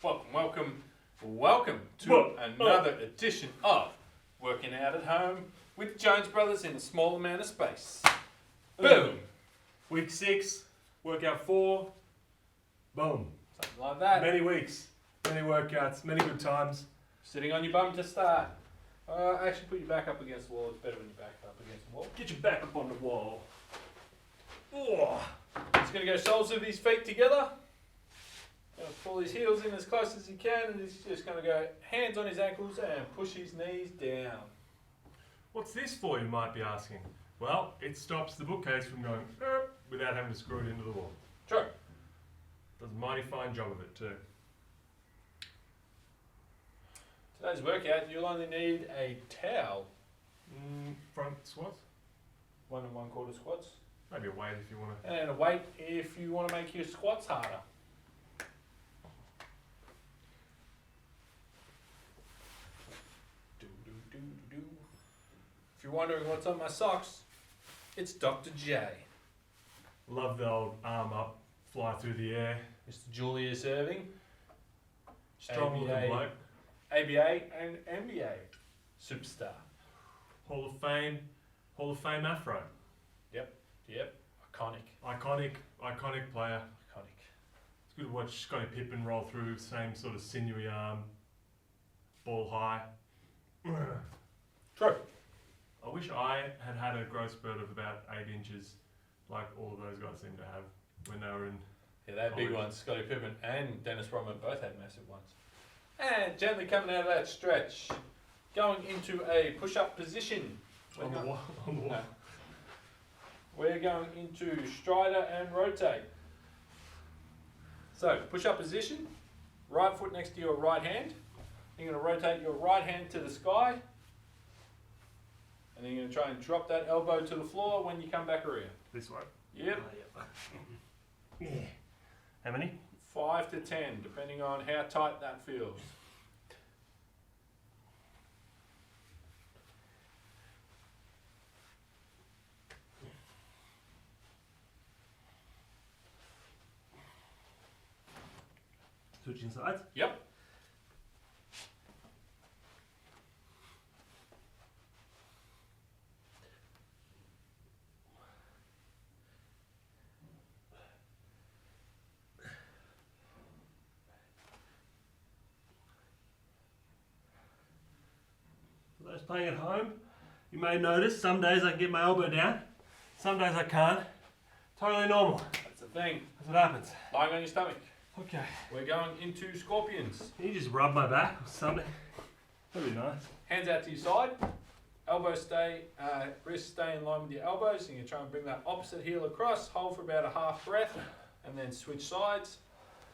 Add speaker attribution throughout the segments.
Speaker 1: Welcome to another edition of Working Out at Home with Jones Brothers in a small amount of space. Boom!
Speaker 2: Week 6, workout 4, boom.
Speaker 1: Something like that.
Speaker 2: Many weeks, many workouts, many good times.
Speaker 1: Sitting on your bum to start. Actually put your back up against the wall. It's better when your back up against the wall.
Speaker 2: Get your back up on the wall. Oh.
Speaker 1: He's going to go soles of his feet together. Going to pull his heels in as close as he can, and he's just going to go hands on his ankles and push his knees down.
Speaker 2: What's this for, you might be asking? Well, it stops the bookcase from going without having to screw it into the wall.
Speaker 1: True.
Speaker 2: Does a mighty fine job of it too.
Speaker 1: Today's workout, you'll only need a towel.
Speaker 2: Front squats?
Speaker 1: 1 1/4 squats.
Speaker 2: Maybe a weight if you want to.
Speaker 1: And a weight if you want to make your squats harder. If you're wondering what's on my socks, it's Dr. J.
Speaker 2: Love the old arm up, fly through the air.
Speaker 1: Mr. Julius Irving.
Speaker 2: Strong looking bloke.
Speaker 1: ABA and NBA superstar.
Speaker 2: Hall of Fame afro.
Speaker 1: Yep. Iconic.
Speaker 2: Iconic player.
Speaker 1: Iconic.
Speaker 2: It's good to watch Scottie Pippen roll through, same sort of sinewy arm, ball high.
Speaker 1: True.
Speaker 2: I wish I had a growth spurt of about 8 inches, like all of those guys seem to have when they were in.
Speaker 1: Yeah, they had big ones. Scottie Pippen and Dennis Rodman both had massive ones. And gently coming out of that stretch, going into a push-up position.
Speaker 2: On the wall.
Speaker 1: No. We're going into strider and rotate. So, push-up position, right foot next to your right hand. You're going to rotate your right hand to the sky. And then you're going to try and drop that elbow to the floor when you come back around.
Speaker 2: This way.
Speaker 1: Yep.
Speaker 2: Yeah. How many?
Speaker 1: 5 to 10, depending on how tight that feels.
Speaker 2: Switching sides?
Speaker 1: Yep.
Speaker 2: For those playing at home, you may notice some days I can get my elbow down, some days I can't. Totally normal.
Speaker 1: That's the thing.
Speaker 2: That's what happens.
Speaker 1: Lying on your stomach.
Speaker 2: Okay.
Speaker 1: We're going into scorpions.
Speaker 2: Can you just rub my back or something? That'd be nice.
Speaker 1: Hands out to your side. Elbows stay, wrists stay in line with your elbows. And you try and bring that opposite heel across. Hold for about a half breath. And then switch sides.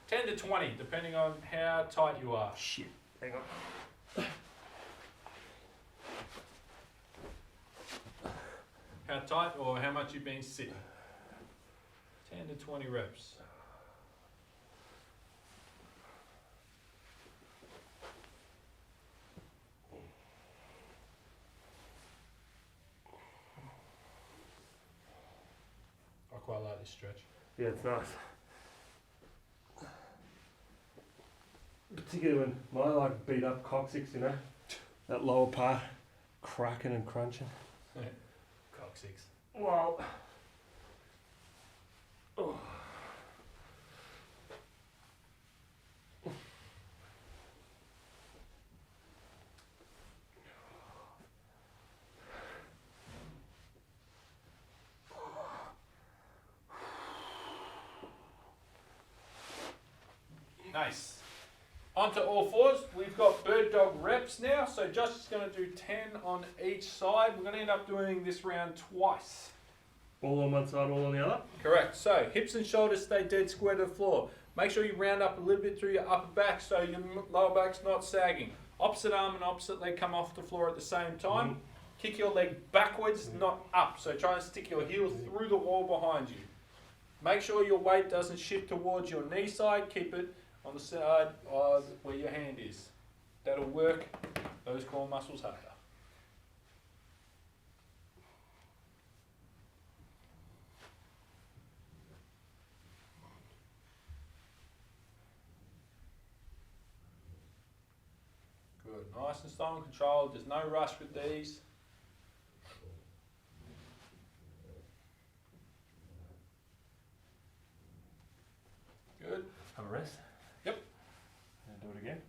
Speaker 1: 10 to 20, depending on how tight you are.
Speaker 2: Shit. Hang on.
Speaker 1: How tight or how much you've been sitting. 10 to 20 reps. I quite like this stretch.
Speaker 2: Yeah, it's nice. Particularly when my like beat up coccyx, you know, that lower part cracking and crunching.
Speaker 1: Coccyx.
Speaker 2: Wow. Oh.
Speaker 1: Nice. Onto all fours. We've got bird dog reps now. So Josh is going to do 10 on each side. We're going to end up doing this round twice.
Speaker 2: All on one side, all on the other?
Speaker 1: Correct. So hips and shoulders stay dead square to the floor. Make sure you round up a little bit through your upper back so your lower back's not sagging. Opposite arm and opposite leg come off the floor at the same time. Kick your leg backwards, not up. So try and stick your heel through the wall behind you. Make sure your weight doesn't shift towards your knee side. Keep it on the side of where your hand is. That'll work those core muscles harder. Nice and slow and controlled. There's no rush with these. Good.
Speaker 2: Have a rest.
Speaker 1: Yep.
Speaker 2: And do it again.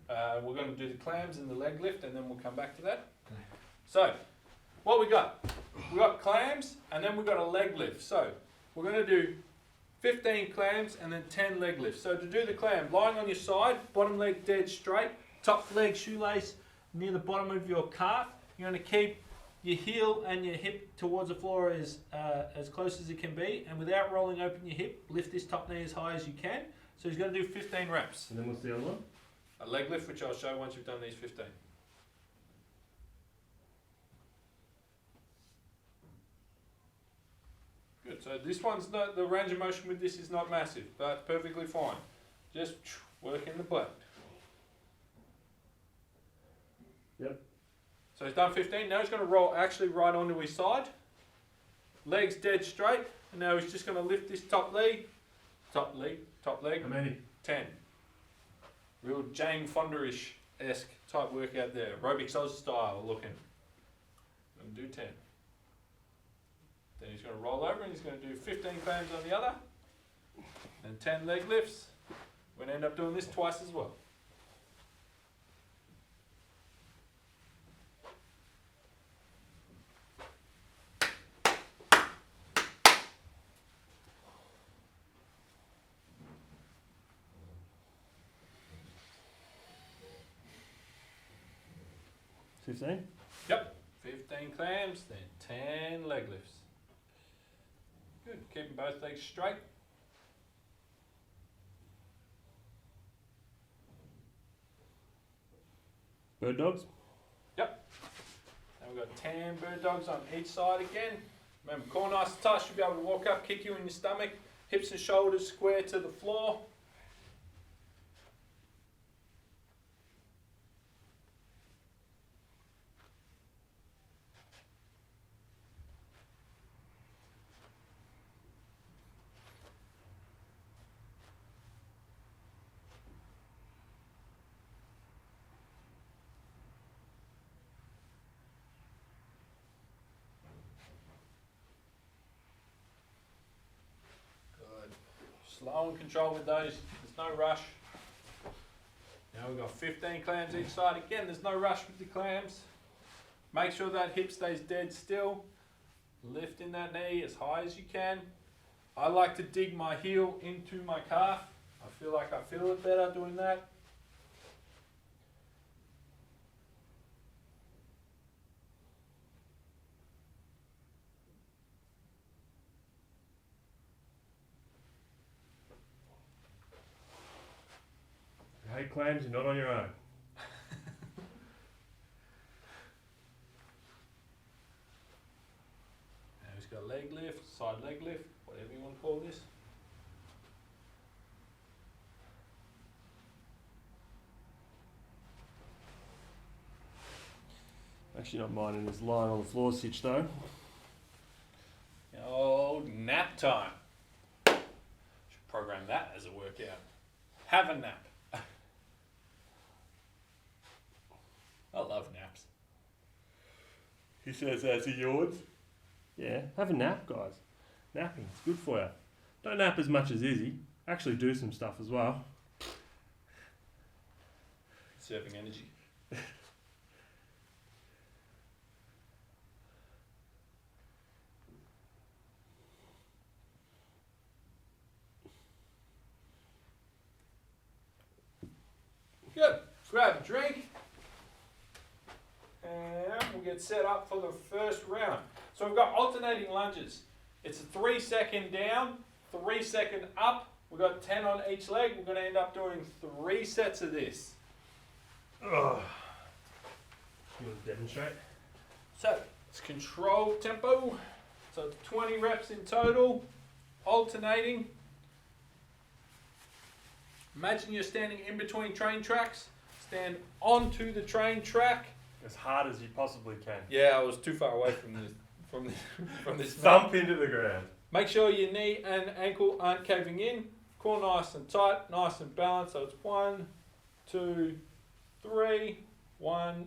Speaker 1: We're going to do the clams and the leg lift, and then we'll come back to that. Okay. So, what we got? We got clams, and then we got a leg lift. So, we're going to do 15 clams and then 10 leg lifts. So to do the clam, lying on your side, bottom leg dead straight, top leg shoelace near the bottom of your calf. You're going to keep your heel and your hip towards the floor as close as it can be, and without rolling open your hip, lift this top knee as high as you can. So he's going to do 15 reps.
Speaker 2: And then what's the other one?
Speaker 1: A leg lift, which I'll show once you've done these 15. Good, so this one's not, the range of motion with this is not massive, but perfectly fine. Just work in the blend.
Speaker 2: Yep.
Speaker 1: So he's done 15, now he's going to roll actually right onto his side. Legs dead straight, and now he's just going to lift this top leg. How many? 10. Real Jane Fonda-ish-esque type workout there. Aerobics Oz style looking. And do 10. Then he's going to roll over and he's going to do 15 clams on the other. And 10 leg lifts. We're going to end up doing this twice as well. Yep, 15 clams, then 10 leg lifts. Good, keeping both legs straight.
Speaker 2: Bird dogs?
Speaker 1: Yep. And we've got 10 bird dogs on each side again. Remember, core nice and tight, should be able to walk up, kick you in your stomach, hips and shoulders square to the floor. Slow and control with those, there's no rush. Now we've got 15 clams each side. Again, there's no rush with the clams. Make sure that hip stays dead still. Lifting that knee as high as you can. I like to dig my heel into my calf. I feel like I feel it better doing that.
Speaker 2: Hey clams, you're not on your own.
Speaker 1: Now he's got leg lift, side leg lift, whatever you want to call this.
Speaker 2: Actually not minding his lying on the floor sitch though.
Speaker 1: Old nap time. Should program that as a workout. Have a nap. I love naps.
Speaker 2: He says as he yawns. Yeah, have a nap, guys. Napping, it's good for you. Don't nap as much as Izzy. Actually do some stuff as well.
Speaker 1: Serving energy. Good. Grab a drink. And we'll get set up for the first round. So we've got alternating lunges. It's a 3 second down, 3 second up. We've got 10 on each leg. We're going to end up doing 3 sets of this.
Speaker 2: Ugh. You want to demonstrate?
Speaker 1: So it's controlled tempo. So it's 20 reps in total, alternating. Imagine you're standing in between train tracks. Stand onto the train track.
Speaker 2: As hard as you possibly can.
Speaker 1: Yeah, I was too far away from this.
Speaker 2: Thump into the ground.
Speaker 1: Make sure your knee and ankle aren't caving in. Core nice and tight, nice and balanced. So it's 1, 2, 3, 1,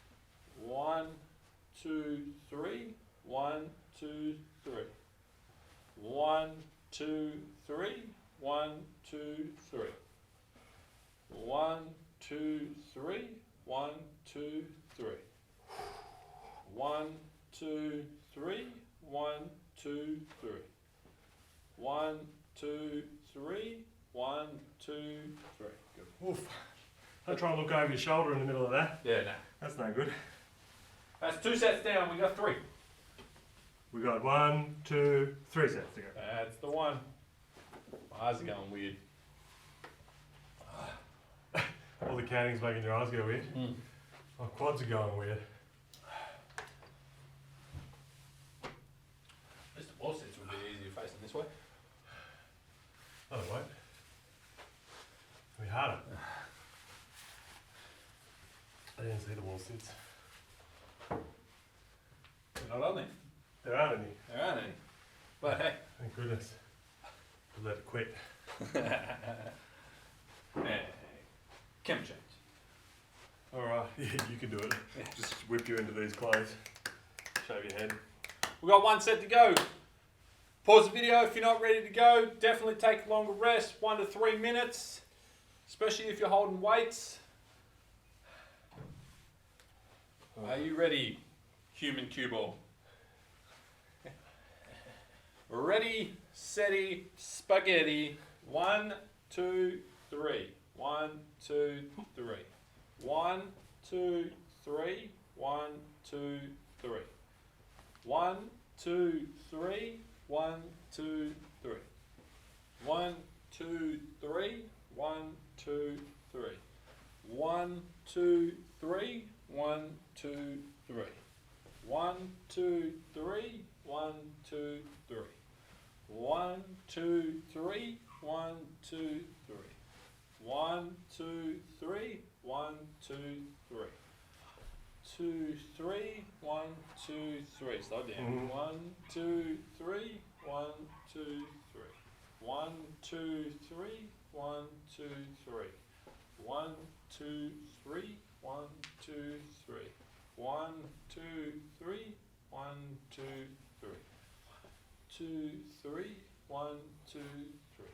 Speaker 1: 1, 2, 3. 1, 2, 3. 1, 2, 3. 1, 2, 3. 1, 2, 3. 1, 2, 3. 1, 2, 3. 1, 2, 3. 1, 2, 3. 1, 2, 3. Good.
Speaker 2: Oof. Don't try and look over your shoulder in the middle of that.
Speaker 1: Yeah, no.
Speaker 2: That's no good.
Speaker 1: That's 2 sets down. We got 3.
Speaker 2: We got 1, 2, 3 sets to go.
Speaker 1: That's the one. My eyes are going weird.
Speaker 2: All the counting's making your eyes go weird.
Speaker 1: Mm.
Speaker 2: My quads are going weird.
Speaker 1: At least the wall sets would be easier facing this way.
Speaker 2: Oh, it won't. It'll be harder. I didn't see the wall sits.
Speaker 1: They're not on there.
Speaker 2: There aren't any.
Speaker 1: There aren't any. But hey.
Speaker 2: Thank goodness. I let it quit.
Speaker 1: Hey. Camera change.
Speaker 2: Alright, yeah, you can do it.
Speaker 1: Yeah.
Speaker 2: Just whip you into these clothes. Shave your head.
Speaker 1: We've got 1 set to go. Pause the video if you're not ready to go. Definitely take a longer rest, 1 to 3 minutes, especially if you're holding weights. Are you ready, human cue ball? Ready, steady, spaghetti. 1, 2, 3. 1, 2, 3. 1, 2, 3. 1, 2, 3. 1, 2, 3. 1, 2, 3. 1, 2, 3. 1, 2, 3. 1, 2, 3. 1, 2, 3. 1, 2, 3. 1, 2, 3. 1, 2, 3. 1, 2, 3. 1, 2, 3. 1, 2, 3. 2, 3. 1, 2, 3. Slow down. 1, 2, 3. 1, 2, 3. 1, 2, 3. 1, 2, 3. 1, 2, 3. 1, 2, 3. 1, 2, 3. 1, 2, 3. 2, 3. 1, 2, 3.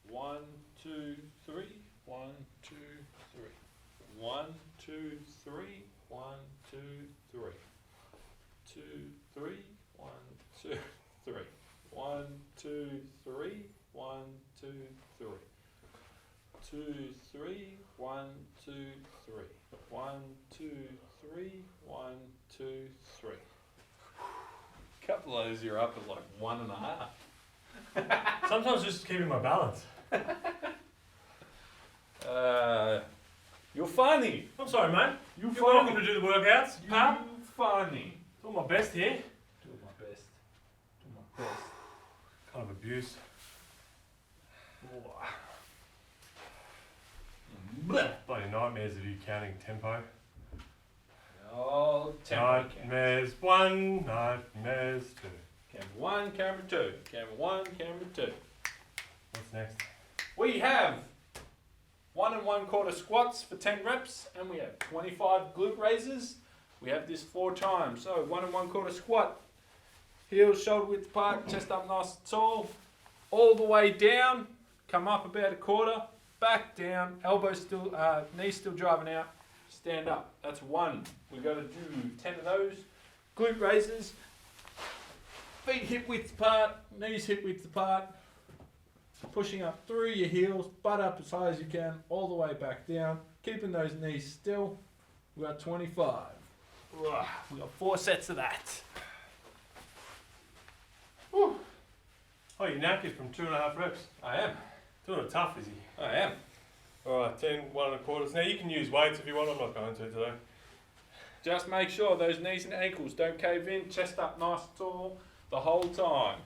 Speaker 1: 1, 2, 3. 1, 2, 3. 1, 2, 3. 1, 2, 3. 2, 3. 1, 2, 3. 1, 2, 3. 1, 2, 3. 2, 3. 1, 2, 3. 1, 2, 3. 1, 2, 3. Couple of those you're up at like 1.5.
Speaker 2: Sometimes just keeping my balance.
Speaker 1: You're funny.
Speaker 2: I'm sorry, mate.
Speaker 1: You're
Speaker 2: You're welcome to do the workouts, pal.
Speaker 1: You funny.
Speaker 2: Doing my best here.
Speaker 1: Doing my best. Doing my best.
Speaker 2: Kind of abuse. Bloody nightmares of you counting tempo.
Speaker 1: Oh, tempo
Speaker 2: Nightmares 1, nightmares 2.
Speaker 1: Camera 1, camera 2. Camera 1, camera 2.
Speaker 2: What's next?
Speaker 1: We have 1 1/4 squats for 10 reps, and we have 25 glute raises. We have this 4 times. So 1 1/4 squat, heels shoulder width apart, chest up nice and tall, all the way down. Come up about 1/4, back down, elbows still, knees still driving out. Stand up. That's 1. We've got to do 10 of those. Glute raises. Feet hip width apart, knees hip width apart. Pushing up through your heels, butt up as high as you can, all the way back down. Keeping those knees still. We've got 25. We've got 4 sets of that.
Speaker 2: Whew. Oh, you're knackered from 2.5 reps.
Speaker 1: I am.
Speaker 2: Doing it tough, is he?
Speaker 1: I am.
Speaker 2: Alright, 10, 1 1/4. Now you can use weights if you want, I'm not going to today.
Speaker 1: Just make sure those knees and ankles don't cave in. Chest up nice and tall the whole time.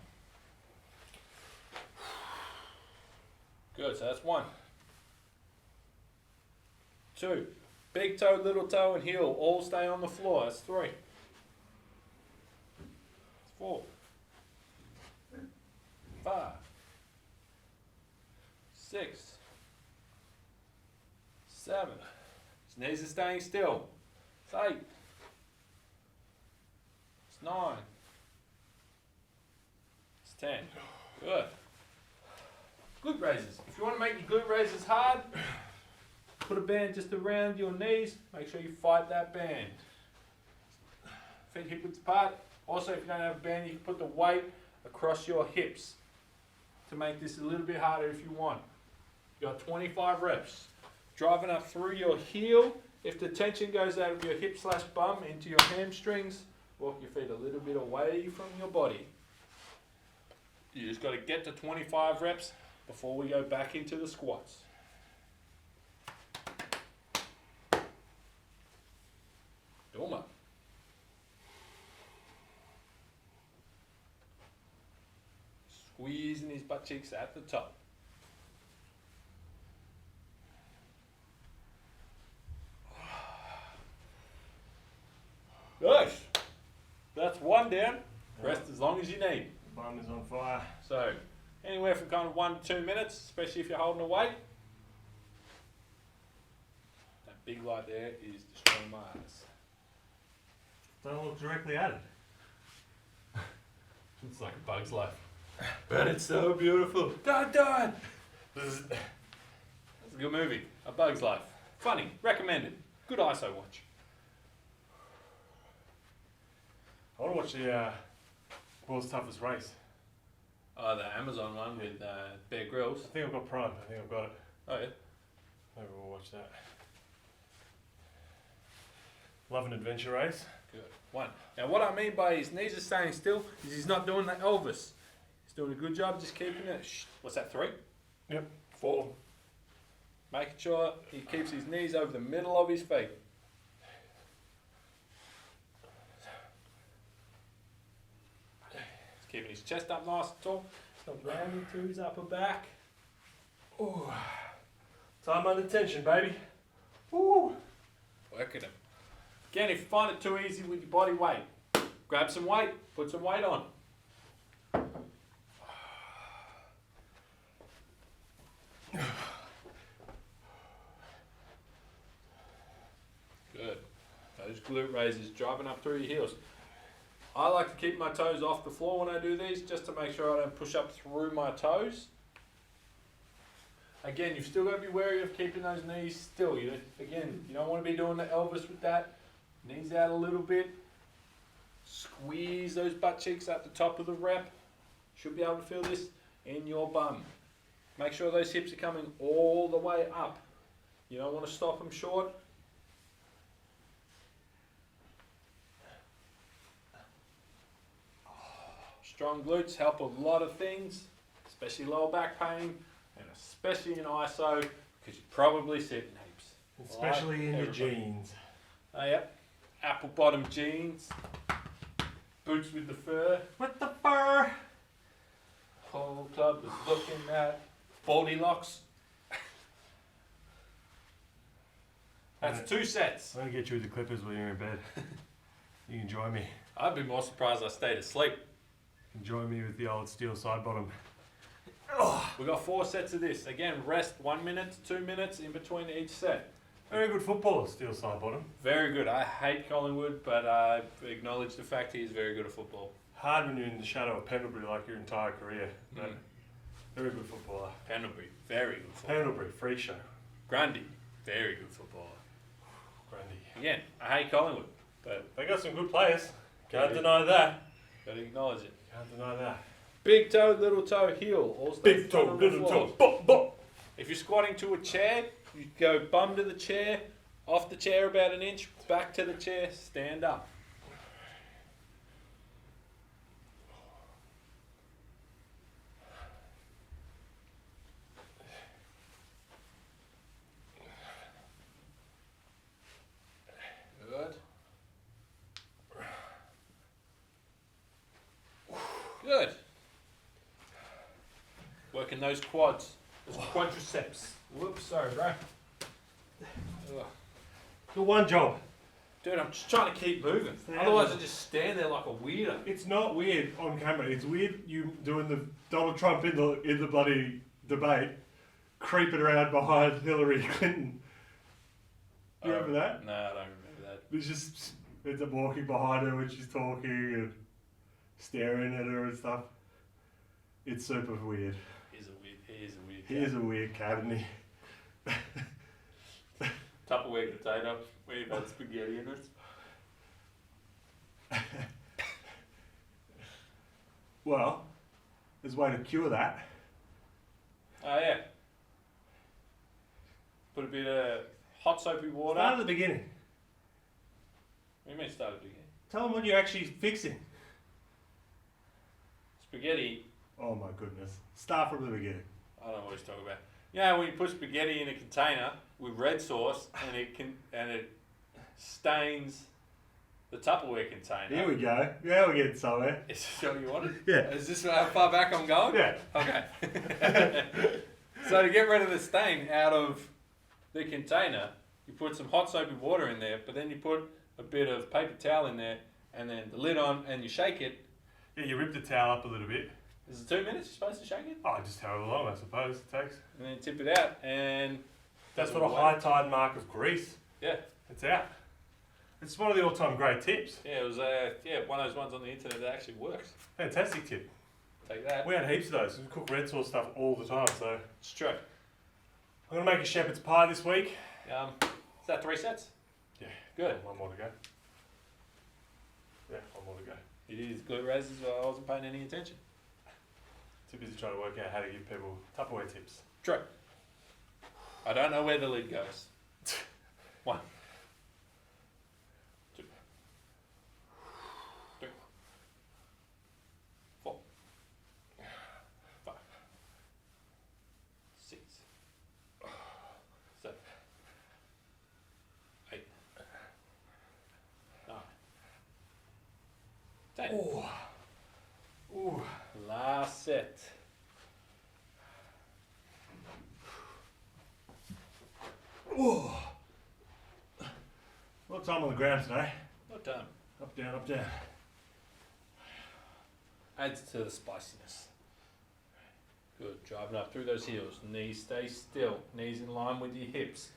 Speaker 1: Good, so that's 1. 2. Big toe, little toe, and heel all stay on the floor. That's 3. 4. 5. 6. 7. His knees are staying still. It's 8. It's 9. It's 10. Good. Glute raises. If you want to make your glute raises hard, put a band just around your knees. Make sure you fight that band. Feet hip width apart. Also, if you don't have a band, you can put the weight across your hips to make this a little bit harder if you want. You got 25 reps. Driving up through your heel. If the tension goes out of your hip/bum into your hamstrings, walk your feet a little bit away from your body. You just got to get to 25 reps before we go back into the squats. Dorma. Squeezing his butt cheeks at the top. Nice. That's one down. Rest as long as you need.
Speaker 2: Bum is on fire.
Speaker 1: So, anywhere from kind of 1 to 2 minutes, especially if you're holding a weight. That big light there is destroying my eyes.
Speaker 2: Don't look directly at it.
Speaker 1: It's like a bug's life. But it's so beautiful. Dad! That's a good movie. A Bug's Life. Funny. Recommended. Good ISO watch.
Speaker 2: I want to watch the World's Toughest Race.
Speaker 1: Oh, the Amazon one with Bear Grylls.
Speaker 2: I think I've got Prime. I think I've got it.
Speaker 1: Oh, yeah.
Speaker 2: Maybe we'll watch that. Love and Adventure Race.
Speaker 1: Good. 1. Now, what I mean by his knees are staying still is he's not doing the Elvis. He's doing a good job just keeping it. What's that, 3?
Speaker 2: Yep.
Speaker 1: 4. Making sure he keeps his knees over the middle of his feet. He's keeping his chest up nice and tall. Not rounding to his upper back.
Speaker 2: Ooh. Time under tension, baby. Woo.
Speaker 1: Working him. Again, if you find it too easy with your body weight, grab some weight, put some weight on. Good. Those glute raises driving up through your heels. I like to keep my toes off the floor when I do these, just to make sure I don't push up through my toes. Again, you've still got to be wary of keeping those knees still. You don't want to be doing the Elvis with that. Knees out a little bit. Squeeze those butt cheeks at the top of the rep. Should be able to feel this in your bum. Make sure those hips are coming all the way up. You don't want to stop them short. Strong glutes help a lot of things, especially lower back pain, and especially in ISO, because you probably sit in heaps.
Speaker 2: Especially
Speaker 1: like
Speaker 2: in your
Speaker 1: everybody.
Speaker 2: jeans.
Speaker 1: Oh, yep. Apple bottom jeans, boots with the fur.
Speaker 2: With the fur.
Speaker 1: Whole club is looking at baldy locks. That's 2 sets.
Speaker 2: I'm going to get you with the clippers when you're in bed. You can join me.
Speaker 1: I'd be more surprised I stayed asleep.
Speaker 2: Join me with the old steel side bottom.
Speaker 1: We've got 4 sets of this. Again, rest 1 minute to 2 minutes in between each set.
Speaker 2: Very good footballer, steel side bottom.
Speaker 1: Very good. I hate Collingwood, but I acknowledge the fact he is very good at football.
Speaker 2: Hard when you're in the shadow of Pendlebury like your entire career. But very good footballer.
Speaker 1: Pendlebury, very good footballer.
Speaker 2: Pendlebury, free show.
Speaker 1: Grundy, very good footballer.
Speaker 2: Grundy.
Speaker 1: Again, I hate Collingwood, but
Speaker 2: They got some good players. Can't deny that.
Speaker 1: gotta acknowledge it.
Speaker 2: Can't deny that.
Speaker 1: Big toe, little toe, heel. All stays
Speaker 2: Big toe,
Speaker 1: on the
Speaker 2: little
Speaker 1: floor.
Speaker 2: toe. Bop, bop.
Speaker 1: If you're squatting to a chair, you go bum to the chair, off the chair about an inch, back to the chair, stand up. Good. Good. Working those quads, those quadriceps. Whoops, sorry, bro. Ugh.
Speaker 2: The one job.
Speaker 1: Dude, I'm just trying to keep moving.
Speaker 2: Stand
Speaker 1: Otherwise,
Speaker 2: up.
Speaker 1: I just stand there like a weirdo.
Speaker 2: It's not weird on camera. It's weird you doing the Donald Trump in the bloody debate, creeping around behind Hillary Clinton. You remember that?
Speaker 1: No, I don't remember that.
Speaker 2: It was just ends up walking behind her when she's talking and staring at her and stuff. It's super weird.
Speaker 1: He is a weird
Speaker 2: He is a weird cat, isn't he?
Speaker 1: Tupperware container where you've had spaghetti in it.
Speaker 2: Well, there's a way to cure that.
Speaker 1: Oh yeah. Put a bit of hot soapy water.
Speaker 2: Start at the beginning.
Speaker 1: What do you mean start at the beginning?
Speaker 2: Tell them what you're actually fixing.
Speaker 1: Spaghetti.
Speaker 2: Oh my goodness. Start from the beginning.
Speaker 1: I don't know what he's talking about. You know, when you put spaghetti in a container with red sauce and it stains the Tupperware container.
Speaker 2: Here we go. Yeah, we're getting somewhere.
Speaker 1: Is this what you wanted?
Speaker 2: Yeah.
Speaker 1: Is this how far back I'm going?
Speaker 2: Yeah.
Speaker 1: Okay. So to get rid of the stain out of the container, you put some hot soapy water in there, but then you put a bit of paper towel in there, and then the lid on, and you shake it.
Speaker 2: Yeah, you rip the towel up a little bit.
Speaker 1: Is it 2 minutes you're supposed to shake it?
Speaker 2: Oh, just however long, I suppose it takes.
Speaker 1: And then tip it out, and
Speaker 2: That's what a high tide mark of grease.
Speaker 1: yeah,
Speaker 2: It's out. It's one of the all-time great tips.
Speaker 1: yeah, it was one of those ones on the internet that actually works.
Speaker 2: Fantastic tip.
Speaker 1: Take that.
Speaker 2: We had heaps of those. We cook red sauce stuff all the time, so
Speaker 1: It's true.
Speaker 2: I'm gonna make a shepherd's pie this week.
Speaker 1: Is that 3 sets?
Speaker 2: Yeah.
Speaker 1: Good.
Speaker 2: One more to go. Yeah, one more to go.
Speaker 1: It is Glute Raises, so I wasn't paying any attention.
Speaker 2: Too busy trying to work out how to give people Tupperware tips.
Speaker 1: True. I don't know where the lid goes. 1, 2, 3, 4, 5, 6, 7, 8, 9, 10.
Speaker 2: Oh. Ooh.
Speaker 1: Last set.
Speaker 2: Ooh. What time on the ground today?
Speaker 1: Not done.
Speaker 2: Up, down, up, down.
Speaker 1: Adds to the spiciness. Good. Driving up through those heels. Knees stay still. Knees in line with your hips.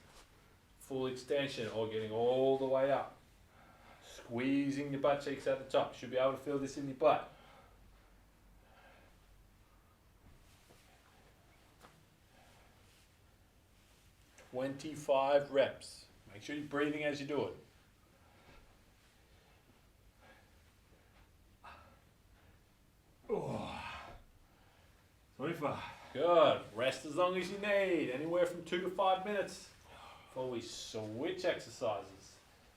Speaker 1: Full extension or getting all the way up. Squeezing your butt cheeks at the top. Should be able to feel this in your butt. "25 reps. Make sure you're breathing as you do it.
Speaker 2: Oh. 25.
Speaker 1: Good. Rest as long as you need. Anywhere from 2 to 5 minutes before we switch exercises.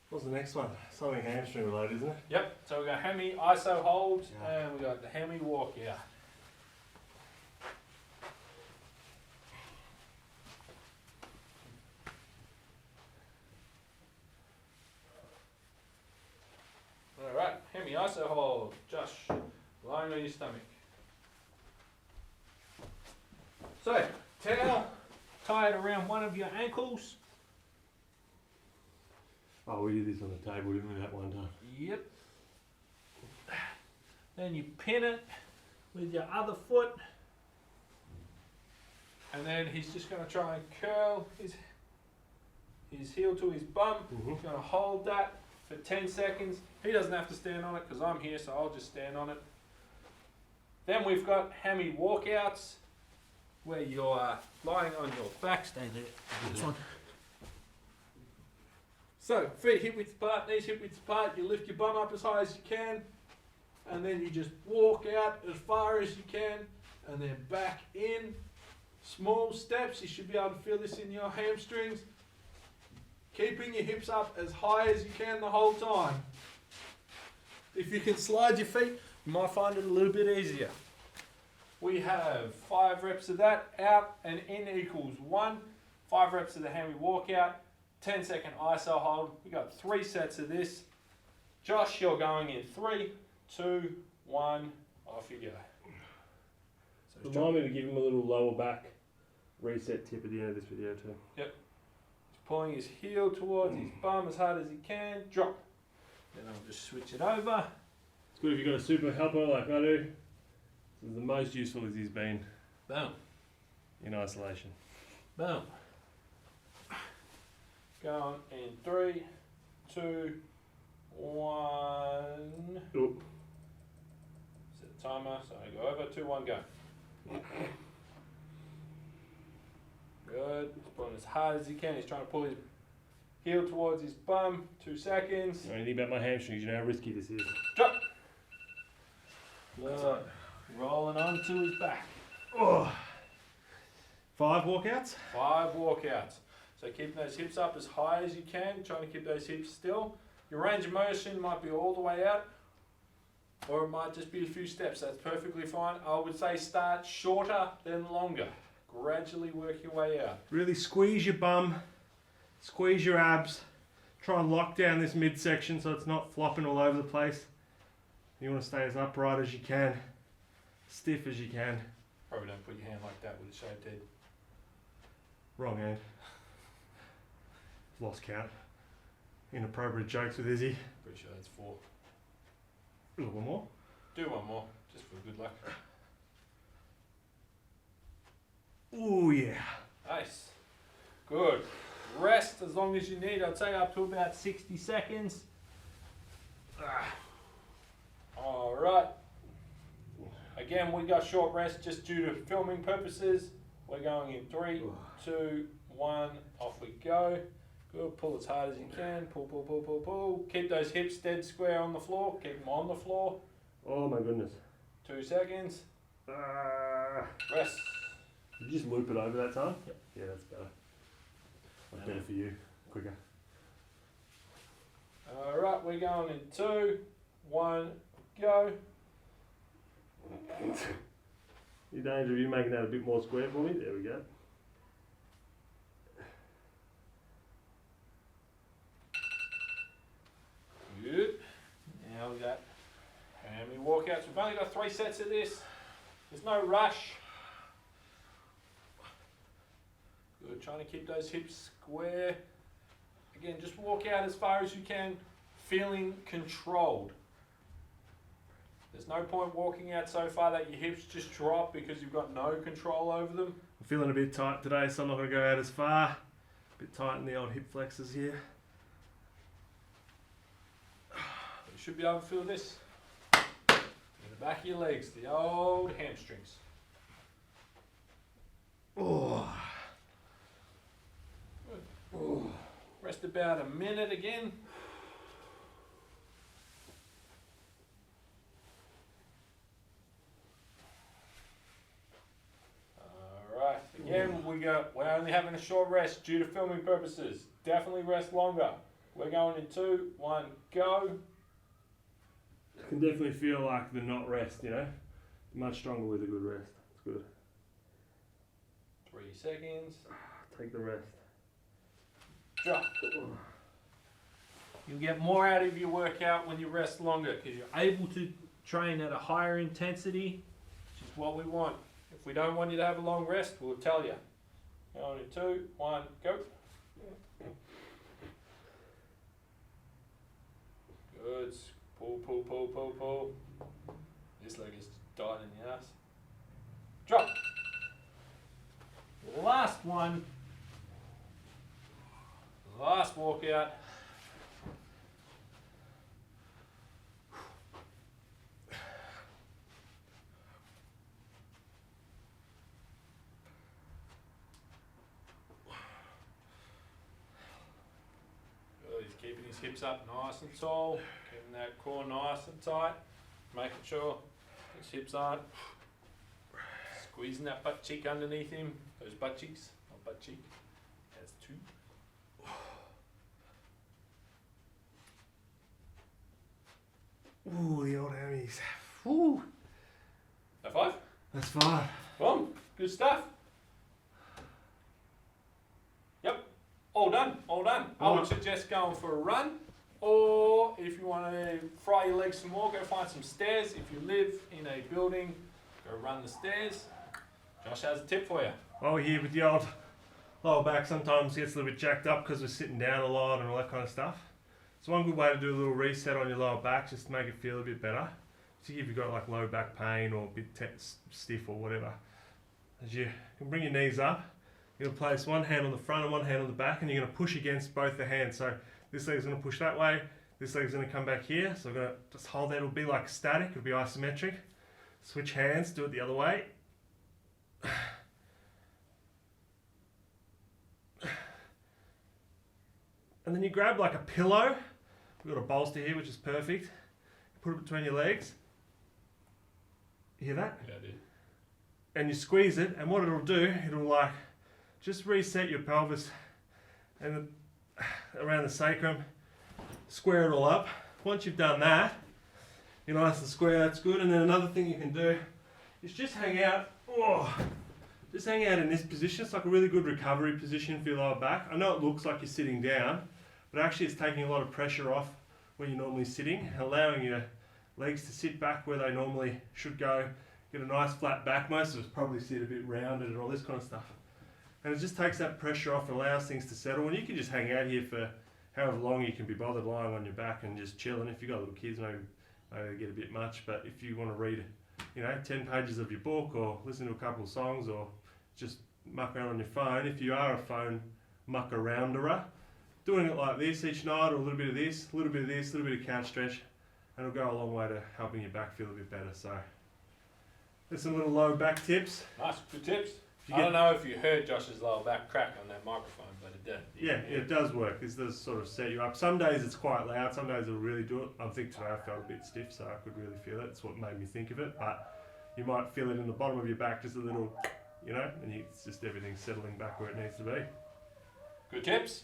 Speaker 2: What's the next one? Something hamstring related, isn't it?
Speaker 1: Yep. So we got Hammy Iso Hold and we got the Hammy Walkout. Alright, Hammy Iso Hold. Josh, lying on your stomach. So, towel, tie it around one of your ankles.
Speaker 2: Oh, we did this on the table, didn't we, that one time?
Speaker 1: Yep. Then you pin it with your other foot. And then he's just going to try and curl his heel to his bum.
Speaker 2: Mm-hmm.
Speaker 1: He's going to hold that for 10 seconds. He doesn't have to stand on it because I'm here, so I'll just stand on it. Then we've got Hammy Walkouts, where you're lying on your back. Stay there. This one. So, feet hip width apart, knees hip width apart. You lift your bum up as high as you can, and then you just walk out as far as you can, and then back in. Small steps. You should be able to feel this in your hamstrings. Keeping your hips up as high as you can the whole time. If you can slide your feet, you might find it a little bit easier. We have 5 reps of that. Out and in equals 1. 5 reps of the Hammy Walkout. 10-second ISO hold. We got 3 sets of this. Josh, you're going in 3, 2, 1. Off you go. So
Speaker 2: Remind me to give him a little lower back reset tip at the end of this video too.
Speaker 1: Yep. He's pulling his heel towards his bum as hard as he can. Drop. Then I'll just switch it over.
Speaker 2: It's good if you've got a super helper like I do. This is the most useful as he's been
Speaker 1: Boom.
Speaker 2: in isolation.
Speaker 1: Boom. Going in 3, 2, 1.
Speaker 2: Oop.
Speaker 1: Set the timer, so I go over, 2, 1, go. Good. He's pulling as hard as he can. He's trying to pull his heel towards his bum. 2 seconds.
Speaker 2: You know anything about my hamstrings? You know how risky this is.
Speaker 1: Drop. Good. Rolling onto his back.
Speaker 2: Oh. 5 walkouts.
Speaker 1: 5 walkouts. So keeping those hips up as high as you can, trying to keep those hips still. Your range of motion might be all the way out, or it might just be a few steps. That's perfectly fine. I would say start shorter than longer. Gradually work your way out.
Speaker 2: Really squeeze your bum, squeeze your abs. Try and lock down this midsection so it's not flopping all over the place. You want to stay as upright as you can, stiff as you can.
Speaker 1: Probably don't put your hand like that with a shaved head.
Speaker 2: Wrong hand. Lost count. Inappropriate jokes with Izzy.
Speaker 1: Pretty sure that's 4.
Speaker 2: A little more.
Speaker 1: Do one more, just for good luck.
Speaker 2: Oh yeah.
Speaker 1: Nice. Good. Rest as long as you need. I'd say up to about 60 seconds. All right. Again, we got short rest just due to filming purposes. We're going in 3, 2, 1. Off we go. Good. Pull as hard as you can. Pull, pull, pull, pull, pull. Keep those hips dead square on the floor. Keep them on the floor.
Speaker 2: Oh my goodness.
Speaker 1: 2 seconds. Rest.
Speaker 2: Did you just loop it over that time? Yep. Yeah, that's better. That's better for you. Quicker.
Speaker 1: All right, we're going in 2, 1, go.
Speaker 2: In danger of you making that a bit more square for me? There we go.
Speaker 1: Good. Now we got Hammy Walkouts. We've only got 3 sets of this. There's no rush. Good. Trying to keep those hips square. Again, just walk out as far as you can, feeling controlled. There's no point walking out so far that your hips just drop because you've got no control over them.
Speaker 2: I'm feeling a bit tight today, so I'm not going to go out as far. A bit tight in the old hip flexors here.
Speaker 1: You should be able to feel this in the back of your legs, the old hamstrings.
Speaker 2: Oh.
Speaker 1: Good. Rest about a minute again. Alright, again we're only having a short rest due to filming purposes. Definitely rest longer. We're going in 2, 1, go.
Speaker 2: I can definitely feel like the not rest, you know. Much stronger with a good rest. It's good.
Speaker 1: 3 seconds.
Speaker 2: Take the rest.
Speaker 1: Drop. You'll get more out of your workout when you rest longer because you're able to train at a higher intensity, which is what we want. If we don't want you to have a long rest, we'll tell you. Going in 2, 1, go. Good. Pull, pull, pull, pull, pull. This leg is died in the ass. Drop. Last one. Last walkout. Good. He's keeping his hips up nice and tall, keeping that core nice and tight, making sure his hips aren't squeezing that butt cheek underneath him. Those butt cheeks, not butt cheek. That's 2.
Speaker 2: Ooh, the old hammies. Ooh.
Speaker 1: High 5?
Speaker 2: That's 5.
Speaker 1: Boom. Good stuff. Yep. All done. All done. I would suggest going for a run, or if you want to fry your legs some more, go find some stairs. If you live in a building, go run the stairs. Josh has a tip for you.
Speaker 2: While we're here with the old lower back, sometimes gets a little bit jacked up because we're sitting down a lot and all that kind of stuff. So one good way to do a little reset on your lower back, just to make it feel a bit better, so if you've got like low back pain or a bit stiff or whatever, as you can bring your knees up, you're going to place one hand on the front and one hand on the back, and you're going to push against both the hands. So this leg's going to push that way, This leg's going to come back here, so I'm going to just hold that. It'll be like static, it'll be isometric. Switch hands, do it the other way. And then you grab like a pillow. We've got a bolster here, which is perfect. Put it between your legs. You hear that?
Speaker 1: Yeah, I did.
Speaker 2: And you squeeze it, and what it'll do, it'll like just reset your pelvis and around the sacrum, square it all up. Once you've done that, you're nice and square, that's good. And then another thing you can do is just hang out. Just hang out in this position. It's like a really good recovery position for your lower back. I know it looks like you're sitting down, but actually it's taking a lot of pressure off where you're normally sitting, allowing your legs to sit back where they normally should go. Get a nice flat back. Most of us probably sit a bit rounded and all this kind of stuff. And it just takes that pressure off and allows things to settle. And you can just hang out here for however long you can be bothered lying on your back and just chilling. If you've got little kids, maybe they get a bit much. But if you want to read, 10 pages of your book or listen to a couple of songs or just muck around on your phone, if you are a phone muck arounderer, doing it like this each night, or a little bit of this, a little bit of this, a little bit of couch stretch, and it'll go a long way to helping your back feel a bit better. So there's some little low back tips.
Speaker 1: Nice, good tips. I don't know if you heard Josh's lower back crack on that microphone, but it did.
Speaker 2: Yeah, it does work. This does sort of set you up. Some days it's quite loud, some days it'll really do it. I think today I felt a bit stiff, so I could really feel it. It's what made me think of it. But you might feel it in the bottom of your back, just a little, and it's just everything settling back where it needs to be.
Speaker 1: Good tips.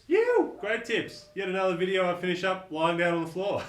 Speaker 2: Great tips. Yet another video I finish up lying down on the floor.